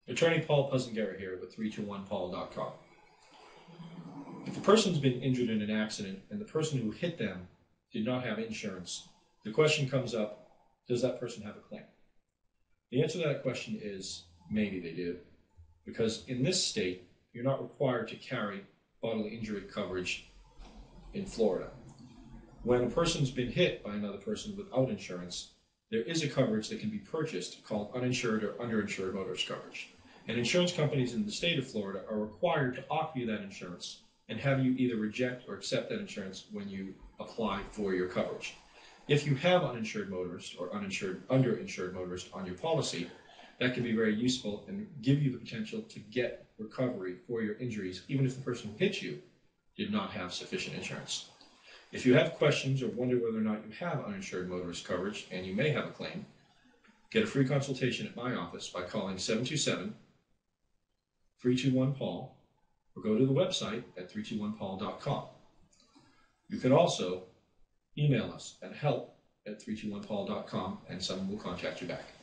Attorney Paul Puzzingera here with 321paul.com. If a person's been injured in an accident and the person who hit them did not have insurance, the question comes up, does that person have a claim? The answer to that question is maybe they do, because in this state, you're not required to carry bodily injury coverage in Florida. When a person's been hit by another person without insurance, there is a coverage that can be purchased called uninsured or underinsured motorist coverage. And insurance companies in the state of Florida are required to offer you that insurance and have you either reject or accept that insurance when you apply for your coverage. If you have uninsured motorist or underinsured motorist on your policy, that can be very useful and give you the potential to get recovery for your injuries, even if the person who hit you did not have sufficient insurance. If you have questions or wonder whether or not you have uninsured motorist coverage and you may have a claim, get a free consultation at my office by calling 727-321-PAUL or go to the website at 321paul.com. You can also email us at help@321paul.com and someone will contact you back.